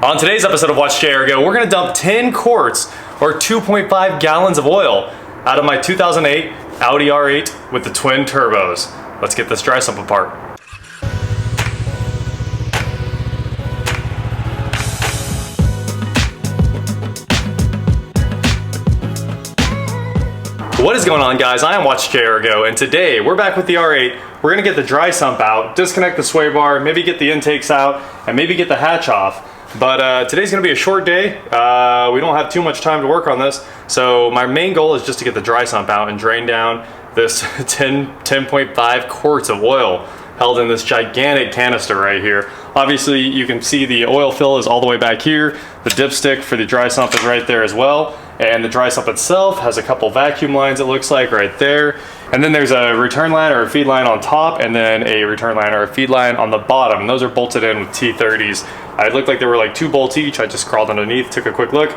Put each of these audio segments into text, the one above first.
On today's episode of Watch JR Go, we're gonna dump 10 quarts or 2.5 gallons of oil out of my 2008 Audi R8 with the twin turbos. Let's get this dry sump apart. What is going on, guys? I am Watch JR Go, and today we're back with the R8. We're gonna get the dry sump out, disconnect the sway bar, maybe get the intakes out, and maybe get the hatch off. But today's gonna be a short day. We don't have too much time to work on this. So my main goal is just to get the dry sump out and drain down this 10.5 quarts of oil held in this gigantic canister right here. Obviously, you can see the oil fill is all the way back here. The dipstick for the dry sump is right there as well. And the dry sump itself has a couple vacuum lines, it looks like, right there. And then there's a return line or a feed line on top, and then a return line or a feed line on the bottom. And those are bolted in with T30s. It looked like they were like 2 bolts each. I just crawled underneath, took a quick look.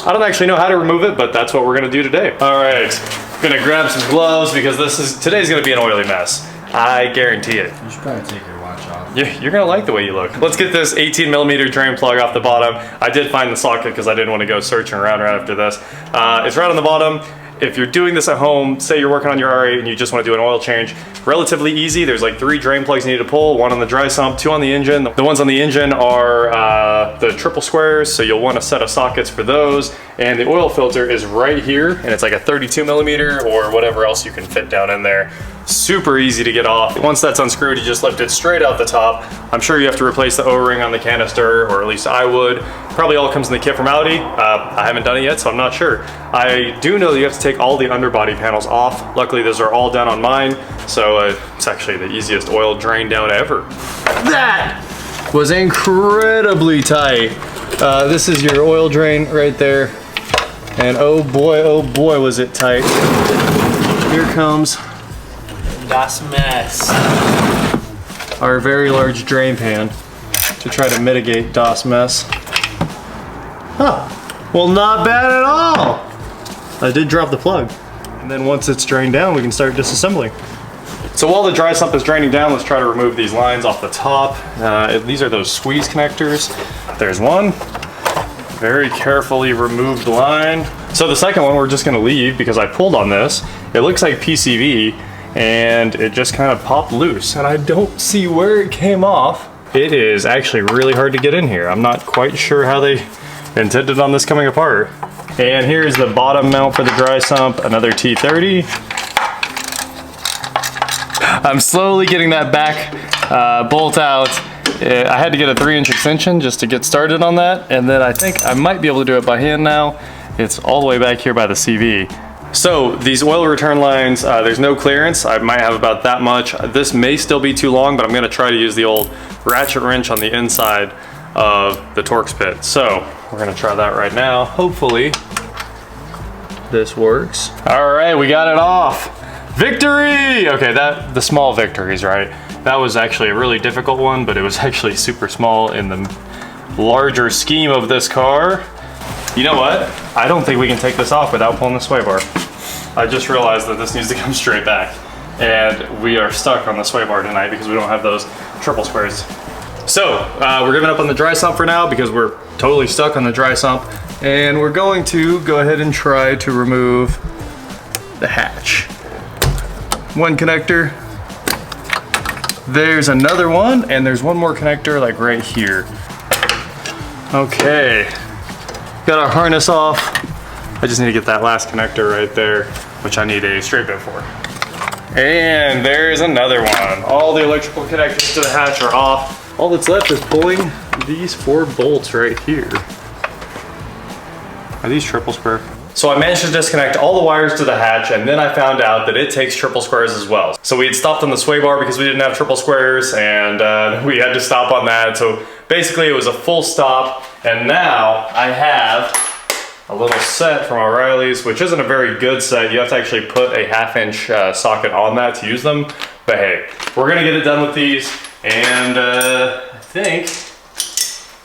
I don't actually know how to remove it, but that's what we're gonna do today. All right, gonna grab some gloves because today's gonna be an oily mess. I guarantee it. You should probably take your watch off. Yeah, you're gonna like the way you look. Let's get this 18mm drain plug off the bottom. I did find the socket because I didn't want to go searching around right after this. It's right on the bottom. If you're doing this at home, say you're working on your R8 and you just want to do an oil change, relatively easy. There's like 3 drain plugs you need to pull, 1 on the dry sump, 2 on the engine. The ones on the engine are the triple squares, so you'll want a set of sockets for those. And the oil filter is right here, and it's like a 32mm or whatever else you can fit down in there. Super easy to get off. Once that's unscrewed, you just lift it straight out the top. I'm sure you have to replace the O-ring on the canister, or at least I would. Probably all comes in the kit from Audi. I haven't done it yet, so I'm not sure. I do know that you have to take all the underbody panels off. Luckily, those are all done on mine, so it's actually the easiest oil drain down ever. That was incredibly tight. This is your oil drain right there. And oh boy, was it tight. Here comes Das mess. our very large drain pan to try to mitigate DOS mess. Huh, well, not bad at all. I did drop the plug. And then once it's drained down, we can start disassembling. So while the dry sump is draining down, let's try to remove these lines off the top. These are those squeeze connectors. There's one. Very carefully removed line. So the second one we're just gonna leave because I pulled on this. It looks like PCV and it just kind of popped loose and I don't see where it came off. It is actually really hard to get in here. I'm not quite sure how they intended on this coming apart. And here's the bottom mount for the dry sump, another T30. I'm slowly getting that back bolt out. I had to get a 3-inch extension just to get started on that, and then I think I might be able to do it by hand now. It's all the way back here by the CV. So these oil return lines, there's no clearance. I might have about that much. This may still be too long, but I'm gonna try to use the old ratchet wrench on the inside of the Torx pit. So we're gonna try that right now. Hopefully this works. All right, we got it off. Victory! Okay, the small victories, right? That was actually a really difficult one, but it was actually super small in the larger scheme of this car. You know what? I don't think we can take this off without pulling the sway bar. I just realized that this needs to come straight back. And we are stuck on the sway bar tonight because we don't have those triple squares. So, we're giving up on the dry sump for now because we're totally stuck on the dry sump. And we're going to go ahead and try to remove the hatch. One connector. There's another one, and there's one more connector like right here. Okay, got our harness off. I just need to get that last connector right there, which I need a straight bit for. And there's another one. All the electrical connectors to the hatch are off. All that's left is pulling these 4 bolts right here. Are these triple square? So I managed to disconnect all the wires to the hatch, and then I found out that it takes triple squares as well. So we had stopped on the sway bar because we didn't have triple squares, and we had to stop on that. So basically it was a full stop, and now I have a little set from O'Reilly's, which isn't a very good set. You have to actually put a 1/2-inch socket on that to use them. But hey, we're gonna get it done with these, and I think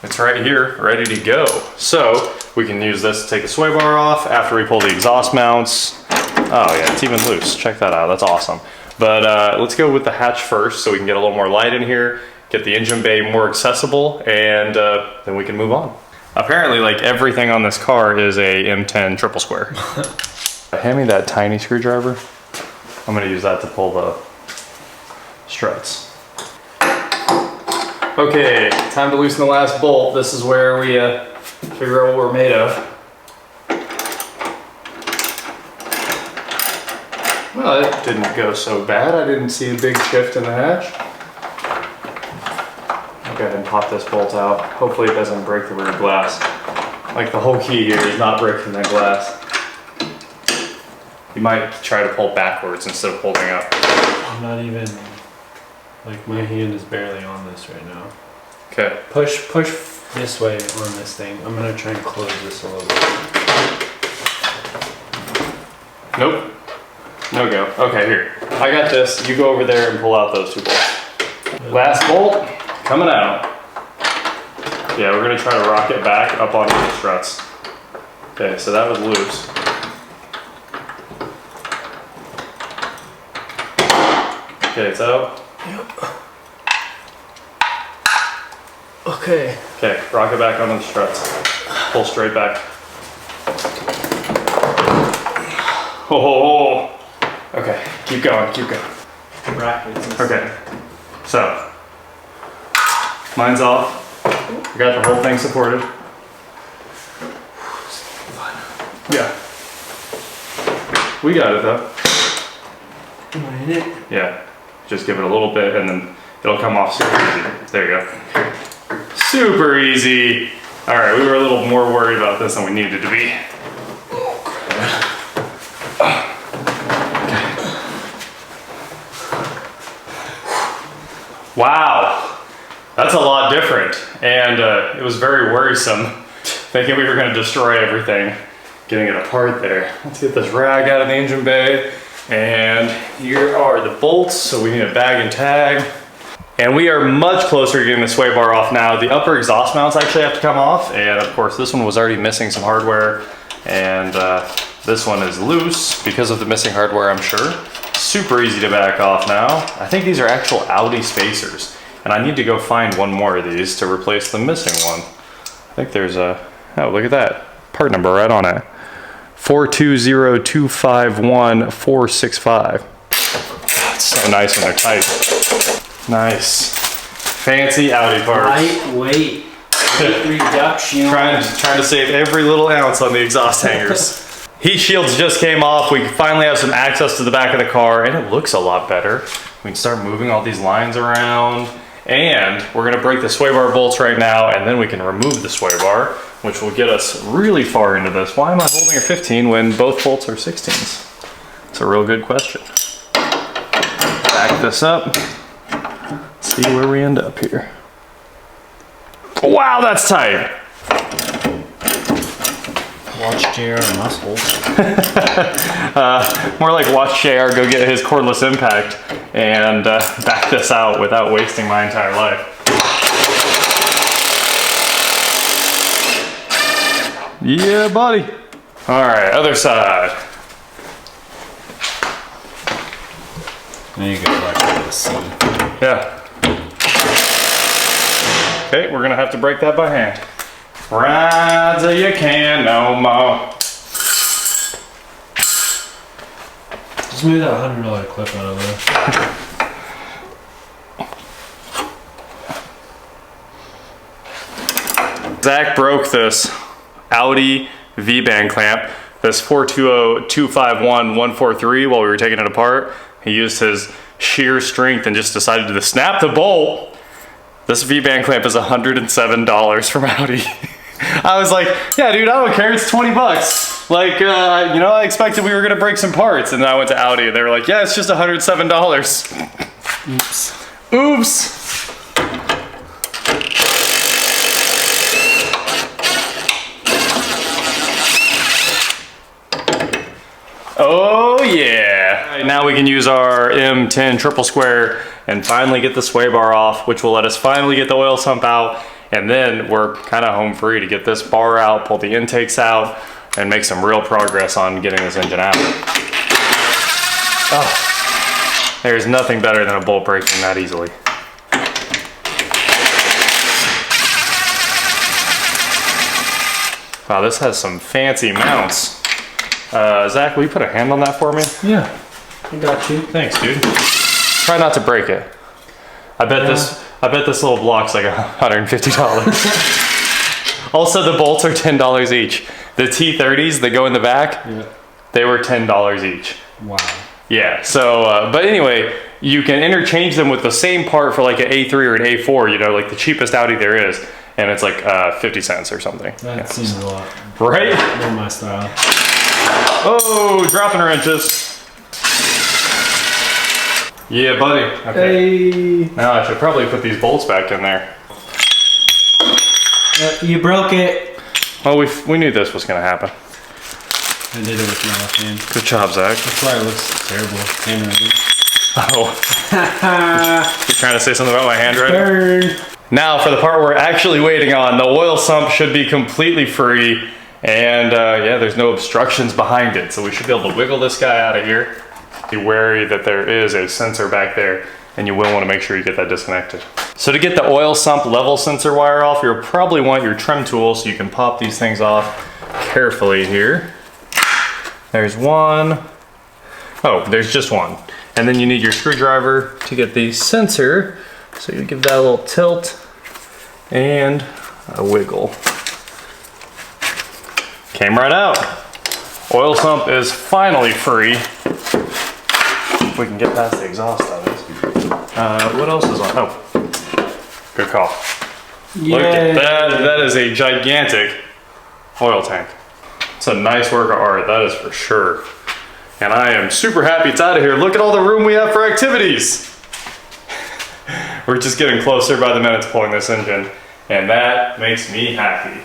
it's right here, ready to go. So we can use this to take the sway bar off after we pull the exhaust mounts. Oh yeah, it's even loose. Check that out, that's awesome. But let's go with the hatch first so we can get a little more light in here, get the engine bay more accessible, and then we can move on. Apparently, like everything on this car is a M10 triple square. Hand me that tiny screwdriver. I'm gonna use that to pull the struts. Okay, time to loosen the last bolt. This is where we figure out what we're made of. Well, it didn't go so bad. I didn't see a big shift in the hatch. I'll go ahead and pop this bolt out. Hopefully it doesn't break the rear glass. Like the whole key here is not breaking that glass. You might try to pull backwards instead of holding up. I'm not even, like my hand is barely on this right now. Okay. Push this way on this thing. I'm gonna try and close this a little bit. Nope. No go. Okay, here. I got this. You go over there and pull out those two bolts. Last bolt coming out. Yeah, we're gonna try to rock it back up onto the struts. Okay, so that was loose. Okay, it's out. Yep. Okay. Okay, rock it back onto the struts. Pull straight back. Oh. Okay, keep going, keep going. Brackets. Okay, so mine's off. I got the whole thing supported. Yeah. We got it though. Am I in it? Yeah. Just give it a little bit and then it'll come off super easy. There you go. Super easy. All right, we were a little more worried about this than we needed to be. Wow, that's a lot different. And it was very worrisome thinking we were gonna destroy everything, getting it apart there. Let's get this rag out of the engine bay. And here are the bolts, so we need a bag and tag. And we are much closer to getting the sway bar off now. The upper exhaust mounts actually have to come off. And of course, this one was already missing some hardware. And this one is loose because of the missing hardware, I'm sure. Super easy to back off now. I think these are actual Audi spacers. And I need to go find one more of these to replace the missing one. I think there's a, oh, look at that. Part number right on it. 420251465. It's so nice when they're tight. Nice. Fancy Audi parts. Lightweight. Weight reduction. Trying to save every little ounce on the exhaust hangers. Heat shields just came off. We finally have some access to the back of the car and it looks a lot better. We can start moving all these lines around and we're gonna break the sway bar bolts right now and then we can remove the sway bar, which will get us really far into this. Why am I holding a 15 when both bolts are 16s? It's a real good question. Back this up. See where we end up here. Wow, that's tight. Watch JR muscles. More like watch JR go get his cordless impact and back this out without wasting my entire life. Yeah, buddy. All right, other side. There you go, like a C. Yeah. Okay, we're gonna have to break that by hand. Ride till you can't no more. Just move that $100 clip out of there. Zach broke this Audi V-band clamp, this 420-251-143 while we were taking it apart. He used his sheer strength and just decided to snap the bolt. This V-band clamp is $107 from Audi. I was like, yeah, dude, I don't care. It's 20 bucks. Like, you know, I expected we were gonna break some parts, and then I went to Audi, and they were like, yeah, it's just $107. Oops. Oops. Oh yeah. All right, now we can use our M10 triple square and finally get the sway bar off, which will let us finally get the oil sump out. And then we're kind of home free to get this bar out, pull the intakes out, and make some real progress on getting this engine out. Oh, there's nothing better than a bolt breaking that easily. Wow, this has some fancy mounts. Zach, will you put a hand on that for me? Yeah, I got you. Thanks, dude. Try not to break it. I bet this little block's like $150. Also, the bolts are $10 each. The T30s that go in the back, they were $10 each. Wow. Yeah, so, but anyway, you can interchange them with the same part for like an A3 or an A4, you know, like the cheapest Audi there is, and it's like 50 cents or something. That seems a lot. Right? More my style. Oh, dropping wrenches. Yeah, buddy. Okay. Hey. Now I should probably put these bolts back in there. You broke it. Well, we knew this was going to happen. I did it with my left hand. Good job, Zach. That's why it looks terrible. Handwriting. Oh. You're trying to say something about my handwriting? Burn. Now for the part we're actually waiting on. The oil sump should be completely free. And yeah, there's no obstructions behind it. So we should be able to wiggle this guy out of here. Be wary that there is a sensor back there, and you will want to make sure you get that disconnected. So to get the oil sump level sensor wire off, you'll probably want your trim tool so you can pop these things off carefully here. There's one. Oh, there's just one. And then you need your screwdriver to get the sensor. So you give that a little tilt and a wiggle. Came right out. Oil sump is finally free. We can get past the exhaust of it. What else is on? Oh, good call. Yay. Look at that. That is a gigantic oil tank. It's a nice work of art, that is for sure. And I am super happy it's out of here. Look at all the room we have for activities. We're just getting closer by the minute to pulling this engine, and that makes me happy.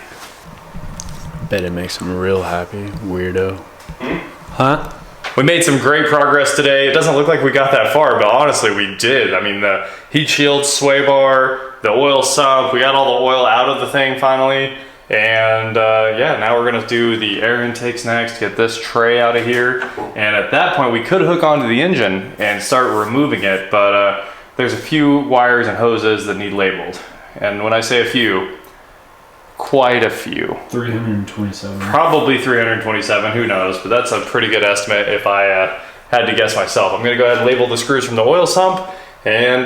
I bet it makes him real happy, weirdo. Huh? We made some great progress today. It doesn't look like we got that far, but honestly we did. I mean, the heat shield, sway bar, the oil sump, we got all the oil out of the thing finally. And yeah, now we're gonna do the air intakes next, get this tray out of here. And at that point we could hook onto the engine and start removing it, but there's a few wires and hoses that need labeled. And when I say a few, quite a few. 327. Probably 327, who knows, but that's a pretty good estimate if I had to guess myself. I'm gonna go ahead and label the screws from the oil sump, and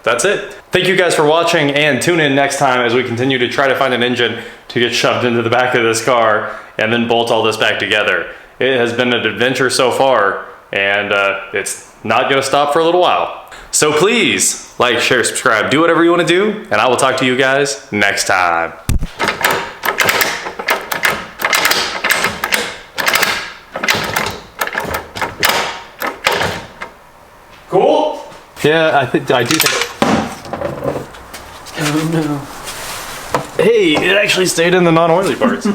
that's it. Thank you guys for watching, and tune in next time as we continue to try to find an engine to get shoved into the back of this car and then bolt all this back together. It has been an adventure so far, and it's not gonna stop for a little while. So please, like, share, subscribe, do whatever you wanna do, and I will talk to you guys next time. Cool? Yeah, I do think. Oh no. Hey, it actually stayed in the non-oily parts.